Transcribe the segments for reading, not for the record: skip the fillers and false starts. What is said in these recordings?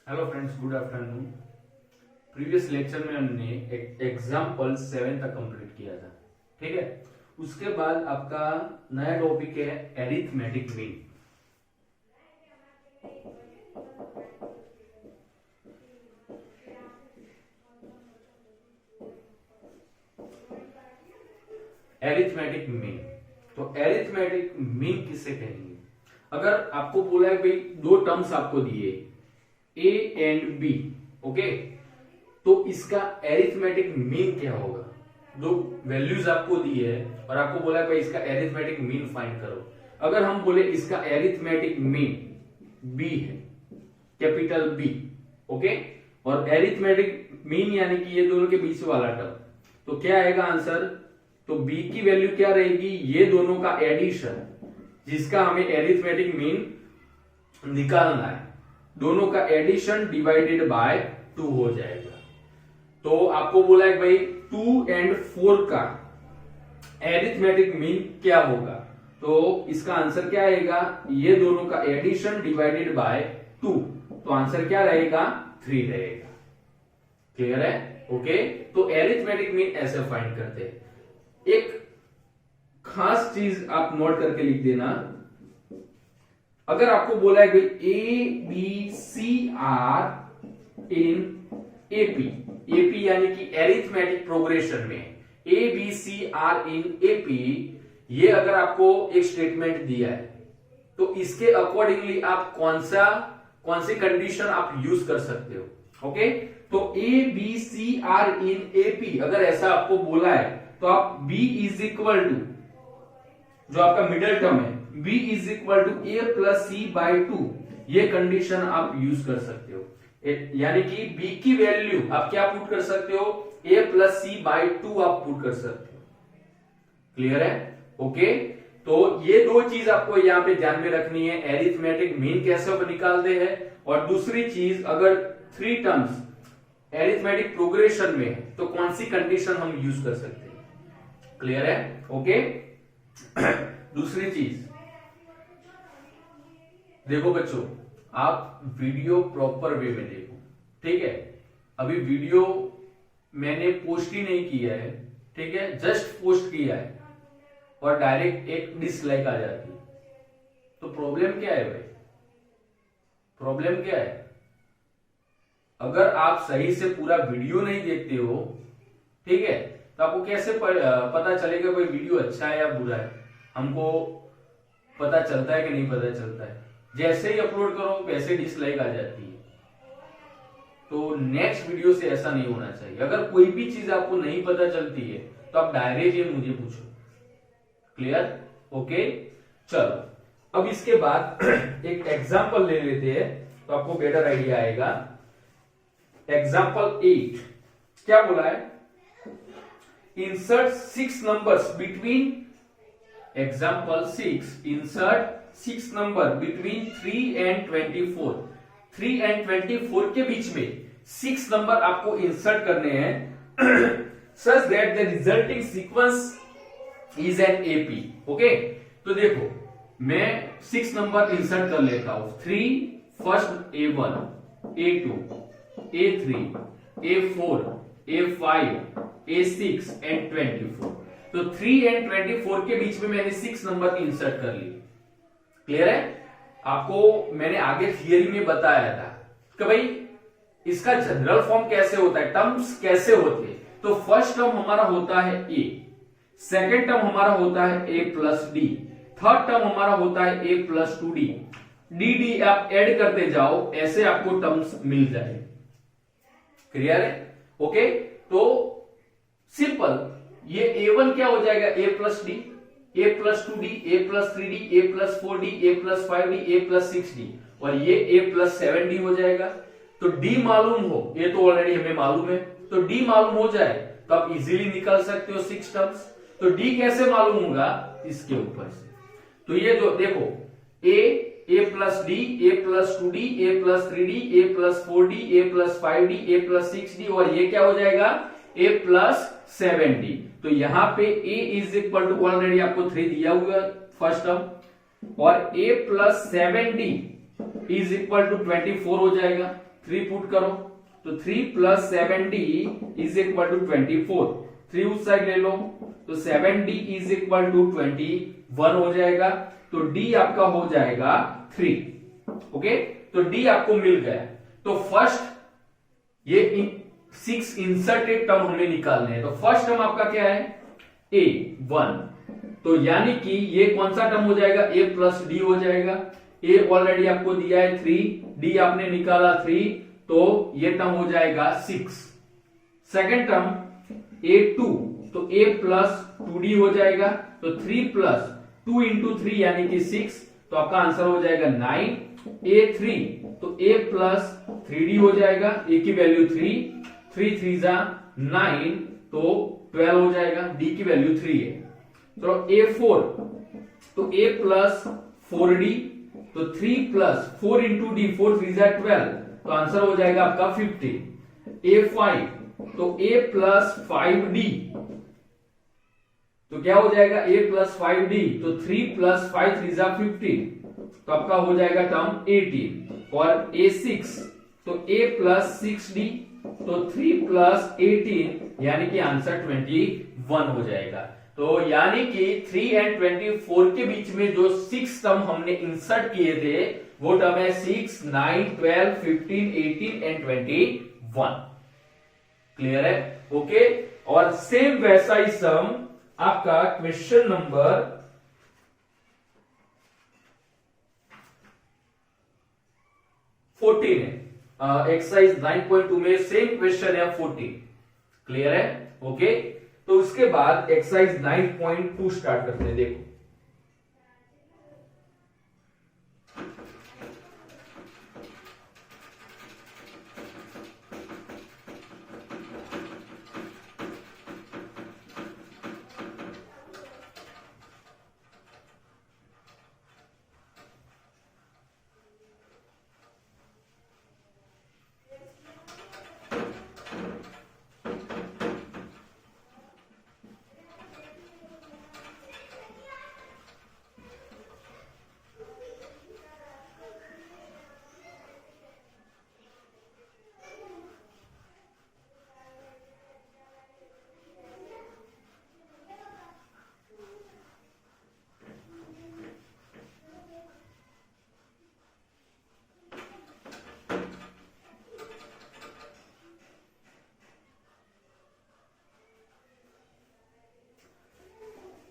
Hello friends, good afternoon. Previous lecture में हमने example 7 तक कंप्लीट किया था। ठीक है, उसके बाद आपका नया टॉपिक है एरिथमेटिक मीन। एरिथमेटिक मीन, तो एरिथमेटिक मीन किससे कहेंगे? अगर आपको बोला है भाई दो टर्म्स आपको दिए ए एंड बी, ओके, तो इसका एरिथमेटिक मीन क्या होगा? दो वैल्यूज आपको दी है और आपको बोला है भाई इसका एरिथमेटिक मीन फाइंड करो। अगर हम बोले इसका एरिथमेटिक मीन बी है, कैपिटल बी, ओके, और एरिथमेटिक मीन यानी कि ये दोनों के बीच वाला टर्म, तो क्या आएगा आंसर? तो बी की वैल्यू क्या रहेगी? ये दोनों का एडिशन, जिसका हमें एरिथमेटिक मीन निकालना है, दोनों का एडिशन डिवाइडेड बाय 2 हो जाएगा। तो आपको बोला है भाई 2 and 4 का एरिथमेटिक मीन क्या होगा? तो इसका आंसर क्या आएगा? ये दोनों का एडिशन डिवाइडेड बाय 2, तो आंसर क्या रहेगा? 3 रहेगा। क्लियर है? ओके, तो एरिथमेटिक मीन ऐसे फाइंड करते हैं। एक खास चीज आप नोट करके लिख देना, अगर आपको बोला है भाई a b c are in AP, AP यानी कि एरिथमेटिक प्रोग्रेशन में a b c are in AP, ये अगर आपको एक स्टेटमेंट दिया है तो इसके अकॉर्डिंगली आप कौन सी कंडीशन आप यूज कर सकते हो। ओके, तो a b c are in AP अगर ऐसा आपको बोला है तो आप b इज इक्वल टू, जो आपका मिडिल टर्म है, b is equal to a plus c by 2, ये कंडीशन आप यूज कर सकते हो। यानी कि b की वैल्यू आप क्या पुट कर सकते हो? a प्लस सी बाई 2 आप पुट कर सकते हो। क्लियर है? ओके, तो ये दो चीज आपको यहां पे ध्यान में रखनी है, एरिथमेटिक मीन कैसे निकालते हैं, और दूसरी चीज अगर 3 टर्म्स एरिथमेटिक प्रोग्रेशन में है तो कौन सी कंडीशन हम यूज कर सकते हैं। क्लियर है? ओके, दूसरी चीज देखो बच्चों, आप वीडियो प्रॉपर वे में देखो। ठीक है, अभी वीडियो मैंने पोस्ट ही नहीं किया है, ठीक है, जस्ट पोस्ट किया है और डायरेक्ट एक डिसलाइक आ जाती है, तो प्रॉब्लम क्या है भाई? प्रॉब्लम क्या है? अगर आप सही से पूरा वीडियो नहीं देखते हो, ठीक है, तो आपको कैसे पता चलेगा कोई वीडियो अच्छा है या बुरा है? हमको पता चलता है कि नहीं पता चलता है? जैसे ही अपलोड करो वैसे डिसलाइक आ जाती है। तो नेक्स्ट वीडियो से ऐसा नहीं होना चाहिए। अगर कोई भी चीज आपको नहीं पता चलती है तो आप डायरेक्टली मुझे पूछो। क्लियर? ओके, चलो अब इसके बाद एक एग्जांपल ले लेते हैं तो आपको बेटर आइडिया आएगा। एग्जांपल 8 क्या बोला है? insert 6 numbers between, example 6, insert 6 number between 3 and 24, 3 and 24 के बीच में 6 नंबर आपको इंसर्ट करने हैं such that the resulting sequence is an AP। Okay, तो देखो मैं 6 नंबर इंसर्ट कर लेता हूं। 3 first A1, A2, A3, A4, A5, A6 and 24, तो 3 एंड 24 के बीच में मैंने 6 नंबर इंसर्ट कर लिए। क्लियर है? आपको मैंने आगे थियरी में बताया था कि भाई इसका जनरल फॉर्म कैसे होता है, टर्म्स कैसे होते हैं। तो फर्स्ट टर्म हमारा होता है a, सेकेंड टर्म हमारा होता है a plus D, third term हमारा होता है a प्लस 2d, डी आप ऐड करते जाओ, ऐसे आपको टर्म्स मिल जाए। क्लियर है? ओके, तो सिंपल, ये a1 क्या हो जाएगा? a plus d, a plus 2d, a plus 3d, a plus 4d, a plus 5d, a plus 6d, और ये a प्लस 7d हो जाएगा। तो d मालूम हो, ये तो ऑलरेडी हमें मालूम है, तो d मालूम हो जाए तो आप इजीली निकाल सकते हो 6 टर्म्स। तो d कैसे मालूम होगा? इसके ऊपर से। तो ये जो देखो a plus d, a plus 2d, a plus 3d, a plus 4d, a plus 5d, a plus 6d, और ये क्या हो जाएगा? a plus 7d। तो यहां पे a is equal to, already आपको 3 दिया हुआ है फर्स्ट टर्म, और a plus 7d is equal to 24 हो जाएगा। 3 पुट करो तो 3 plus 7d is equal to 24। 3 उस साइड ले लो तो 7d इज इक्वल टू 21 हो जाएगा। तो d आपका हो जाएगा 3। ओके, तो d आपको मिल गया। तो फर्स्ट ये 6 इंसर्टेड टर्म हमें निकालने हैं। तो फर्स्ट टर्म आपका क्या है? a 1। तो यानी कि ये कौन सा टर्म हो जाएगा? a प्लस डी हो जाएगा। a ऑलरेडी आपको दिया है 3, d आपने निकाला 3, तो ये टर्म हो जाएगा 6। सेकेंड टर्म a2, तो a प्लस 2d हो जाएगा। तो 3 प्लस 2 इंटू 3 यानी कि 6, तो आपका आंसर हो जाएगा 9। a3, तो a प्लस 3d हो जाएगा, a की वैल्यू 3, 3 3 जा 9, तो 12 हो जाएगा, d की वैल्यू 3 है। तो a4, तो a प्लस 4d, तो 3 प्लस 4 इंटू डी, 4 3 जा 12, तो आंसर हो जाएगा आपका 50। a5, तो a प्लस 5d, तो क्या हो जाएगा? a प्लस 5d, तो 3 प्लस 5 3 जा 15, तो आपका हो जाएगा टर्म 18। और a6, तो a प्लस 6d, तो 3 प्लस 18 यानी कि आंसर 21 हो जाएगा। तो यानी कि 3 एंड 24 के बीच में जो 6 टर्म हमने इंसर्ट किए थे वो टर्म है 6, 9, 12, 15, 18 एंड 21। क्लियर है? ओके। और सेम वैसा ही सम आपका क्वेश्चन नंबर 14 है। एक्सरसाइज 9.2 में सेम क्वेश्चन है 14। क्लियर है? ओके। तो उसके बाद एक्सरसाइज 9.2 स्टार्ट करते हैं। देखो,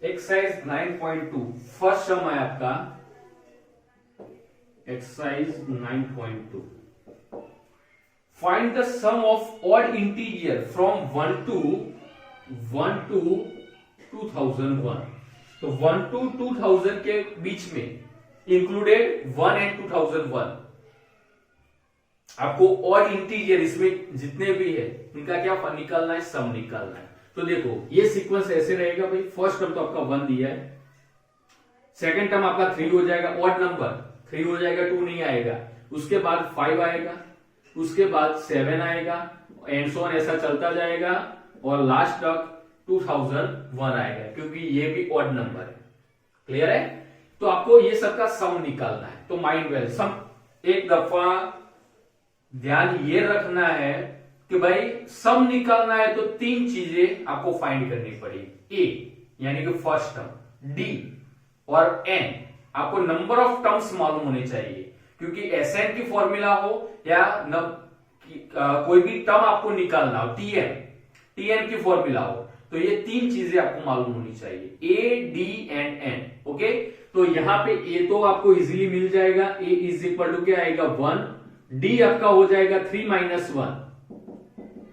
एक्सरसाइज 9.2 फर्स्ट सम है आपका। Exercise 9.2, find the sum of odd integer from 1 to 2001। तो 1 to 2000 के बीच में इंक्लूडेड 1 एंड 2001। आपको ऑड इंटीजर इसमें जितने भी है इनका क्या निकालना है? सम निकालना है। तो देखो ये सीक्वेंस ऐसे रहेगा भाई। फर्स्ट टर्म तो आपका 1 दिया है, सेकंड टर्म आपका 3 हो जाएगा, ऑड नंबर 3 हो जाएगा, 2 नहीं आएगा। उसके बाद 5 आएगा, उसके बाद 7 आएगा, एंड सो ऑन ऐसा चलता जाएगा, और लास्ट तक 2001 आएगा, क्योंकि ये भी ऑड नंबर है। क्लियर है? तो आपको ये सबका सम निकालना है। तो माइंड वेल सम एक दफा ध्यान ये रखना है कि भाई सम निकालना है तो 3 चीजें आपको फाइंड करनी पड़ेगी। ए यानी कि फर्स्ट टर्म, डी और एन। आपको नंबर ऑफ टर्म्स मालूम होने चाहिए, क्योंकि एसएन की फॉर्मूला हो या कोई भी टर्म आपको निकालना हो, टीएन की फॉर्मूला हो, तो ये 3 चीजें आपको मालूम होनी चाहिए, a d and n. Okay, तो यहां पे ए तो आपको इजीली मिल जाएगा, ए इज इक्वल टू क्या आएगा 1, डी आपका हो जाएगा 3 माइनस 1,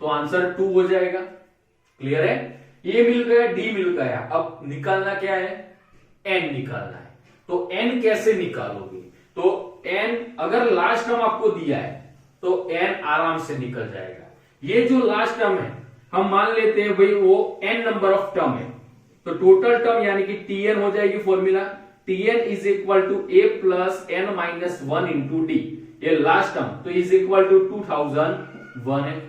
तो आंसर 2 हो जाएगा। क्लियर है? ये मिल गया, डी मिल गया। अब निकालना क्या है? एन निकालना है। तो एन कैसे निकालोगे? तो एन अगर लास्ट टर्म आपको दिया है तो एन आराम से निकल जाएगा। ये जो लास्ट टर्म है हम मान लेते हैं भाई वो एन नंबर ऑफ टर्म है, तो टोटल टर्म यानी कि टीएन हो जाएगी formula, t n is equal to a plus n minus 1 into d. ये लास्ट टर्म तो इज इक्वल टू 2001 है।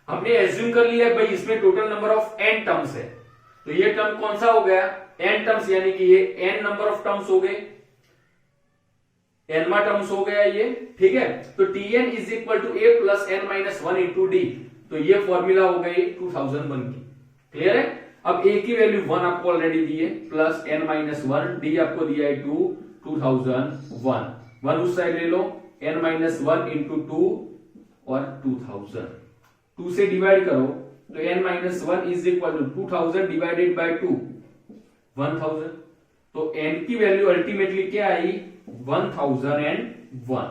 हमने एज्यूम कर लिया भाई इसमें total number of n terms है, तो ये टर्म कौन सा हो गया? एन टर्म्स, यानी कि ये एन नंबर ऑफ टर्म्स हो गए। एनवा टर्म्स हो गया ये, ठीक है। तो Tn is equal to a plus n minus one into d, तो ये फॉर्मूला हो गई 2001 की। क्लियर है। अब ए की वैल्यू 1 आपको ऑलरेडी दी है, plus n minus one, d आपको दिया है 2001, 1 उस साइड ले लो, एन माइनस वन इंटू 2 और 2000, 2 से डिवाइड करो तो n minus one is equal to 2000 divided by 2, 1000। तो n की वैल्यू अल्टीमेटली क्या आई, 1001।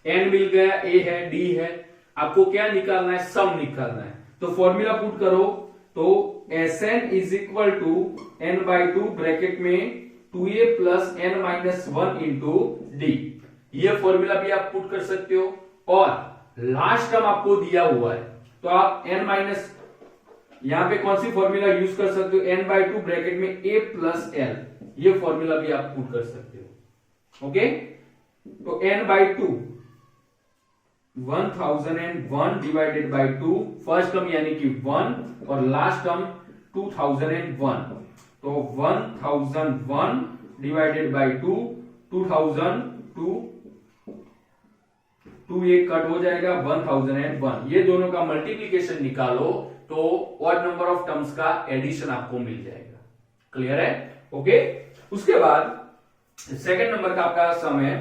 n मिल गया, a है, d है, आपको क्या निकालना है, सम निकालना है। तो फॉर्मूला पुट करो, तो Sn is equal to n by two bracket में 2a plus n minus one into d, ये फॉर्मूला भी आप पुट कर सकते हो। और लास्ट टर्म आपको दिया हुआ है, तो आप n माइनस, यहां पे कौन सी फॉर्मूला यूज कर सकते हो, n बाई टू ब्रैकेट में a प्लस l, ये फॉर्मूला भी आप पुट कर सकते हो। ओके, तो n by to 1001 divided by 2, first term यानी कि 1 और लास्ट टर्म 2001, तो 1001 डिवाइडेड बाई 2, 2002, 2 ये कट हो जाएगा, 1001, ये दोनों का मल्टीप्लीकेशन निकालो तो ऑड नंबर ऑफ टर्म्स का एडिशन आपको मिल जाएगा। क्लियर है। ओके, उसके बाद सेकंड नंबर का आपका सम है,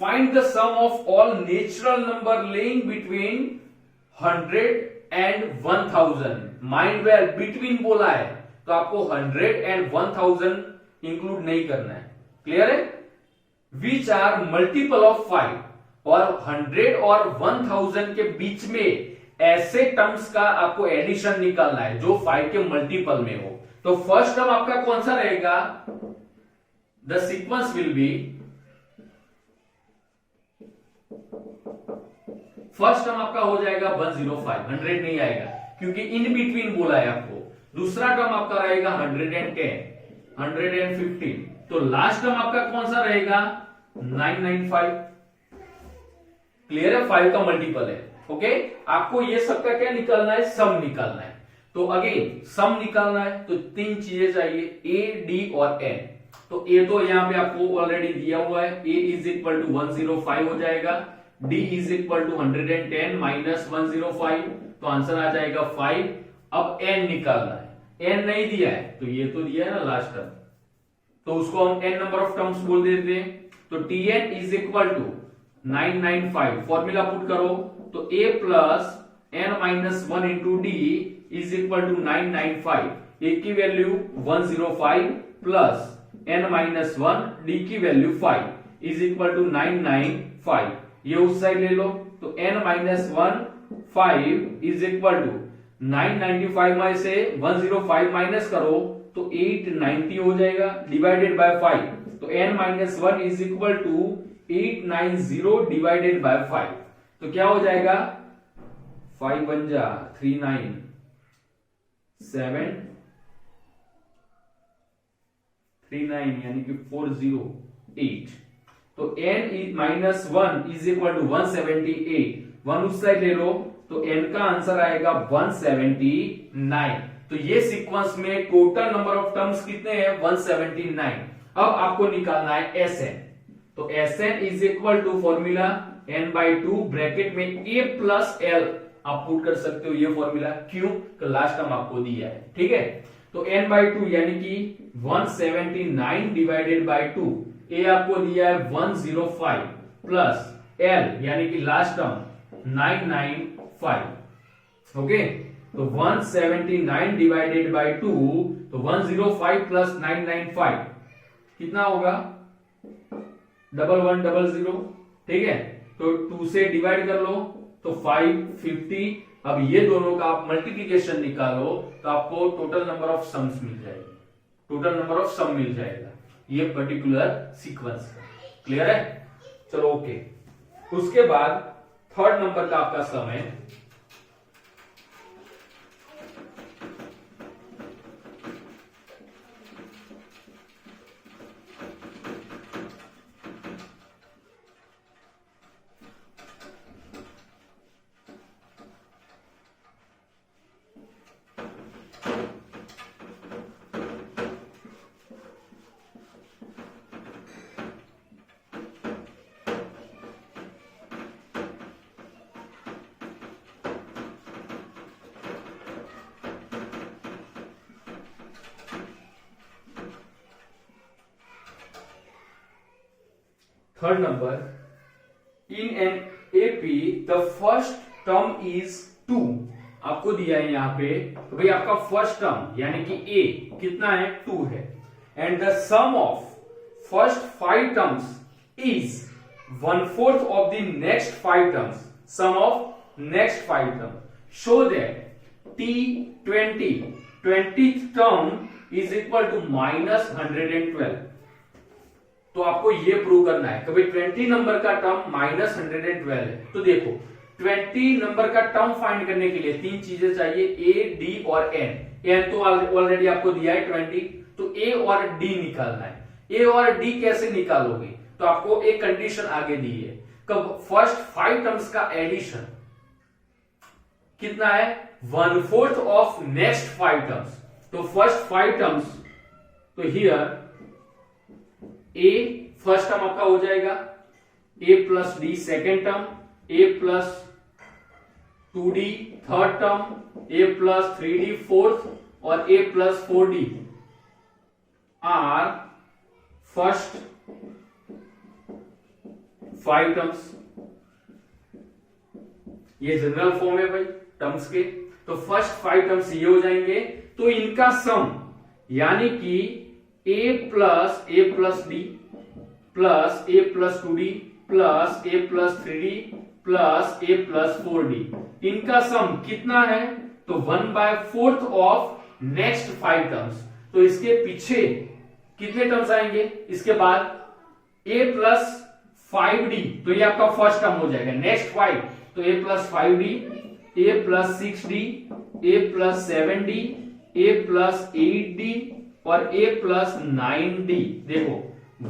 find the sum of all natural number lying between 100 and 1000। Mind well, between बोला है तो आपको 100 एंड 1000 इंक्लूड नहीं करना है। क्लियर है। विच आर मल्टीपल ऑफ 5, और 100 और 1000 के बीच में ऐसे टर्म्स का आपको एडिशन निकालना है जो 5 के मल्टीपल में हो। तो फर्स्ट टर्म आपका कौन सा रहेगा, the sequence will be, first term आपका हो जाएगा 105, 100 नहीं आएगा क्योंकि इन बिटवीन बोला है आपको। दूसरा टर्म आपका रहेगा 110, 115, तो लास्ट टर्म आपका कौन सा रहेगा, 995। क्लियर है, 5 का मल्टीपल है। ओके, आपको ये सबका क्या निकालना है, सम निकालना है। तो अगेन सम निकालना है तो 3 चीजें चाहिए, ए, डी और एन। तो ए तो यहां पे आपको ऑलरेडी दिया हुआ है, ए इज इक्वल टू 105 हो जाएगा, d is equal to 110 minus 105, तो आंसर आ जाएगा 5। अब एन निकालना है, एन नहीं दिया है तो ये तो दिया है ना लास्ट टर्म, तो उसको हम एन नंबर ऑफ टर्म्स बोल देते हैं। तो Tn is equal to 995, formula put करो तो a plus n minus one into d is equal to 995, a की value 105 plus n minus one, d की वैल्यू 5 इज इक्वल टू 995, ये उस साइड ले लो, तो n minus one 5 is equal to 995 में से 105 माइनस करो तो 890 हो जाएगा, डिवाइडेड बाय 5, तो n minus one is equal to 890 divided by 5, तो क्या हो जाएगा, 5 बन जा 39 7 39 यानी कि 408, तो n minus one is equal to 178, 1 उस साइड ले लो तो n का आंसर आएगा 179। तो ये सीक्वेंस में टोटल नंबर ऑफ टर्म्स कितने हैं, 179। अब आपको निकालना है Sn, तो Sn is equal to formula n by two bracket में a प्लस l आप पुट कर सकते हो, ये फॉर्मूला क्यों, तो लास्ट टर्म आपको दिया है। ठीक है, तो n बाई टू यानी कि 179 डिवाइडेड बाई 2, a आपको दिया है 105 प्लस l यानी कि लास्ट टर्म 995। ओके, तो 179 डिवाइडेड बाई 2, तो 105 प्लस 995 कितना होगा, 1100। ठीक है, तो 2 से डिवाइड कर लो तो 550। अब ये दोनों का आप मल्टीप्लीकेशन निकालो तो आपको टोटल नंबर ऑफ सम्स मिल जाएगी, टोटल नंबर ऑफ सम मिल जाएगा ये पर्टिकुलर सीक्वेंस का। क्लियर है, चलो ओके। उसके बाद थर्ड नंबर का आपका सम है, third number, in an AP the first term is 2। आपको दिया है यहाँ पे तो भाई आपका फर्स्ट टर्म यानी कि ए कितना है, 2 है। And the sum of first 5 terms is 1/4 of the next 5 terms, sum of next 5 term. Show that T20 20th term is equal to -112। तो आपको ये प्रूव करना है कि भाई 20 नंबर का टर्म -112 है। तो देखो 20 नंबर का टर्म फाइंड करने के लिए 3 चीजें चाहिए, ए, डी और एन। एन तो ऑलरेडी आपको दिया है 20, तो ए और डी निकालना है। ए और डी कैसे निकालोगे, तो आपको एक कंडीशन आगे दी है, कब फर्स्ट 5 टर्म्स का एडिशन कितना है, 1/4 ऑफ नेक्स्ट 5 टर्म्स। तो फर्स्ट 5 टर्म्स, तो हियर ए फर्स्ट टर्म आपका हो जाएगा, a plus d second term, a plus 2d third term, a plus 3d fourth और a plus 4d are first 5 terms. ये जनरल फॉर्म है भाई terms के। तो फर्स्ट 5 टर्म्स ये हो जाएंगे, तो इनका सम यानी कि a plus d plus a plus 2d plus a plus 3d plus a plus 4d, इनका सम कितना है, तो 1/4 ऑफ नेक्स्ट 5 टर्म्स। तो इसके पीछे कितने टर्म्स आएंगे, इसके बाद a प्लस 5d, तो ये आपका फर्स्ट टर्म हो जाएगा नेक्स्ट 5, तो a plus 5d, a plus 6d, a plus 7d, a plus 8d और a प्लस 9d। देखो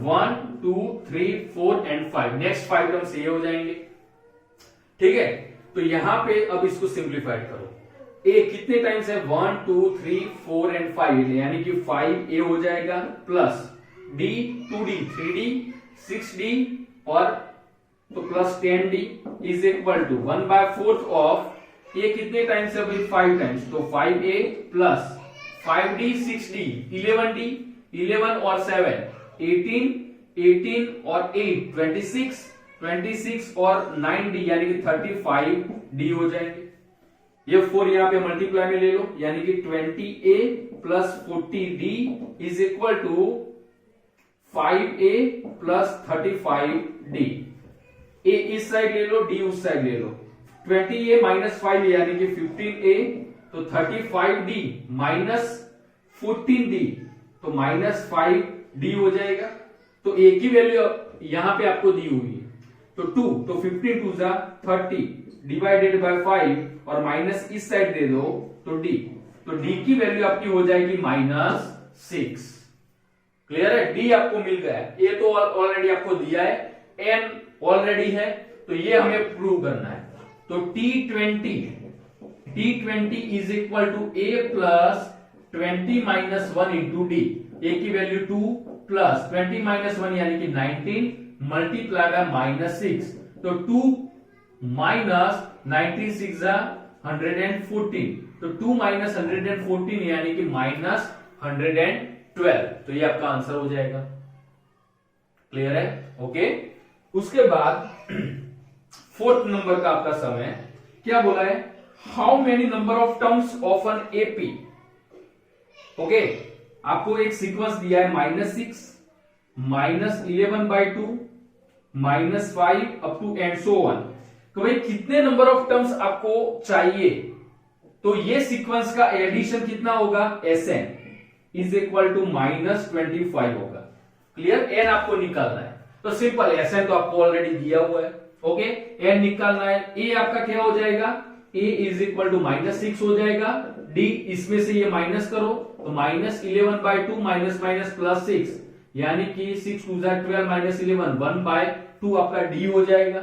1 2 3 4 एंड 5, नेक्स्ट 5 टर्म्स ये हो जाएंगे। ठीक है, तो यहां पे अब इसको सिंप्लीफाइड करो। a कितने टाइम्स है, 1 2 3 4 एंड 5, यानी कि 5a हो जाएगा plus d 2d 3d 6d और तो plus 10d is equal to 1/4 of a कितने टाइम्स है भाई, 5 टाइम्स, तो 5a plus 5d 6d 11d 11 और 7 18 18 और 8 26 26 और 9d यानी कि 35d हो जाएंगे। ये 4 यहां पे मल्टीप्लाई में ले लो, यानी कि 20a plus 40d is equal to 5a plus 35d। a इस साइड ले लो, d उस साइड ले लो, 20a माइनस 5 यानी कि 15a, तो 35d माइनस 14d तो माइनस 5d हो जाएगा। तो a की वैल्यू यहां पे आपको दी हुई है, तो 2, तो 15 2 जा 30 डिवाइडेड बाय 5 और माइनस इस साइड दे दो तो d, तो d की वैल्यू आपकी हो जाएगी -6। क्लियर है, d आपको मिल गया है, a तो ऑलरेडी आपको दिया है, n ऑलरेडी है, तो ये हमें प्रूव करना है। तो T20 is equal to a plus 20 minus 1 into d, a की वैल्यू 2 प्लस 20 माइनस 1 यानी कि 19 मल्टीप्लाई बाय -6, तो 2 माइनस 96 114, तो 2 माइनस 114 यानी कि -112, तो ये आपका आंसर हो जाएगा। क्लियर है, ओके। उसके बाद 4th नंबर का आपका सम है, क्या बोला है, how many number of terms of an AP. Okay, आपको एक सीक्वेंस दिया है -6 -11/2 -5 up to and so on. तो भाई कितने नंबर ऑफ टर्म्स आपको चाहिए, तो ये सीक्वेंस का एडिशन कितना होगा, Sn इज इक्वल टू -25 होगा। क्लियर, n आपको निकालना है, तो सिंपल Sn तो आपको ऑलरेडी दिया हुआ है। ओके, n निकालना है, a आपका क्या हो जाएगा, a इज इक्वल टू -6 हो जाएगा, d इसमें से ये माइनस करो तो -11/2 माइनस माइनस प्लस 6 यानी कि 6 2 12 माइनस 11 1/2 आपका d हो जाएगा।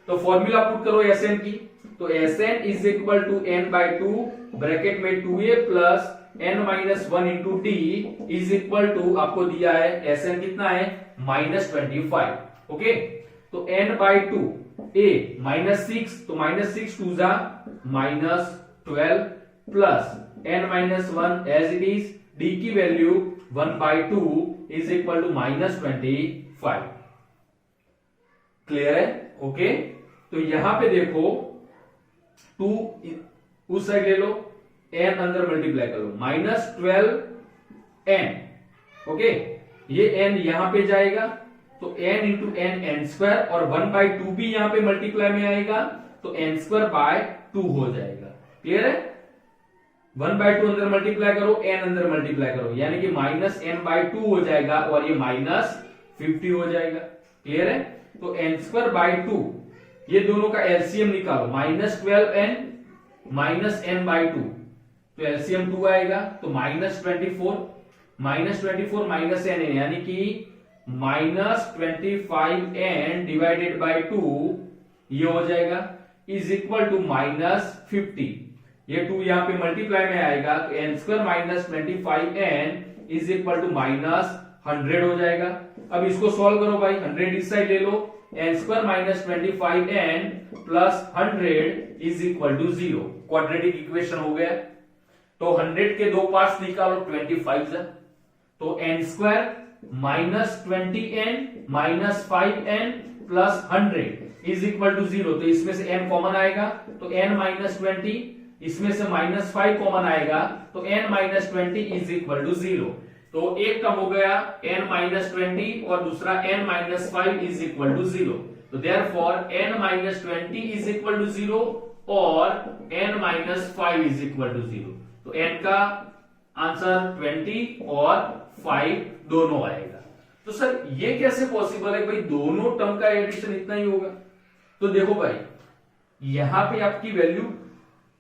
तो फॉर्मूला पुट करो Sn की, तो Sn is equal to n/2 bracket में 2a plus n minus 1 into d is equal to आपको दिया है Sn कितना है -25। ओके, तो n/2 a -6 तो -6 2 जा -12 plus n minus 1 as it is, d की value 1/2 is equal to -25। Clear है? ओके, तो यहां पे देखो 2 उस साइड ले लो, n अंदर मल्टीप्लाई करो, -12n। ओके, ये n यहां पे जाएगा तो n into n n square, और 1/2 भी यहां पे मल्टीप्लाई में आएगा तो n²/2 हो जाएगा। क्लियर है? 1/2 अंदर मल्टीप्लाई करो, n अंदर मल्टीप्लाई करो, यानी कि -n/2 हो जाएगा और ये -50 हो जाएगा। क्लियर है? तो n²/2 ये दोनों का एलसीएम निकालो, -12n -n/2, तो एलसीएम 2 आएगा, तो -24 -n यानी कि -25n डिवाइडेड बाई 2 ये हो जाएगा, इज इक्वल टू -50। ये 2 यहां पे मल्टीप्लाई में आएगा तो n² -25n is equal to -100 हो जाएगा। अब इसको सॉल्व करो भाई, 100 इस साइड ले लो, n² -25n plus 100 is equal to 0। Quadratic equation हो गया। तो 100 के दो पार्ट्स निकालो, 25 है, तो n² -20n -5n plus 100 is equal to 0। तो इसमें से n कॉमन आएगा तो n -20, इसमें से -5 कॉमन आएगा तो n -20 इज इक्वल टू 0। तो एक टर्म हो गया n -20 और दूसरा n -5 इज इक्वल टू 0। तो therefore n -20 is equal to 0 और n -5 इज इक्वल टू 0। तो n का आंसर 20 और 5 दोनों आएगा। तो सर ये कैसे पॉसिबल है भाई, दोनों टर्म का एडिशन इतना ही होगा? तो देखो भाई, यहां पे आपकी वैल्यू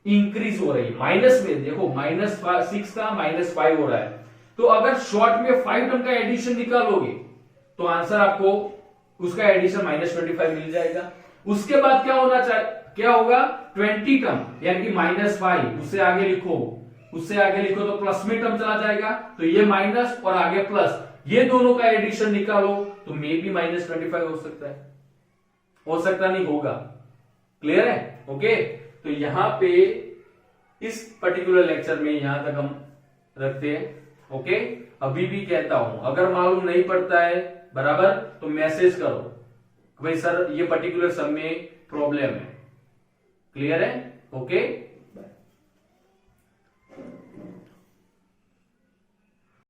इंक्रीज हो रही है, माइनस में देखो -6 था -5 हो रहा है। तो अगर शॉर्ट में 5 टर्म का एडिशन निकालोगे तो आंसर आपको उसका एडिशन -25 मिल जाएगा। उसके बाद क्या होना चाहिए, क्या होगा, 20 टर्म यानी कि -5, उससे आगे लिखो तो प्लस में टर्म चला जाएगा, तो ये माइनस और आगे प्लस, ये दोनों का एडिशन निकालो तो मे भी -25 हो सकता है, हो सकता नहीं होगा। क्लियर है? ओके, तो यहां पे इस पर्टिकुलर लेक्चर में यहां तक हम रखते हैं। ओके, अभी भी कहता हूं, अगर मालूम नहीं पड़ता है बराबर तो मैसेज करो भाई सर ये पर्टिकुलर सम में प्रॉब्लम है। क्लियर है? ओके।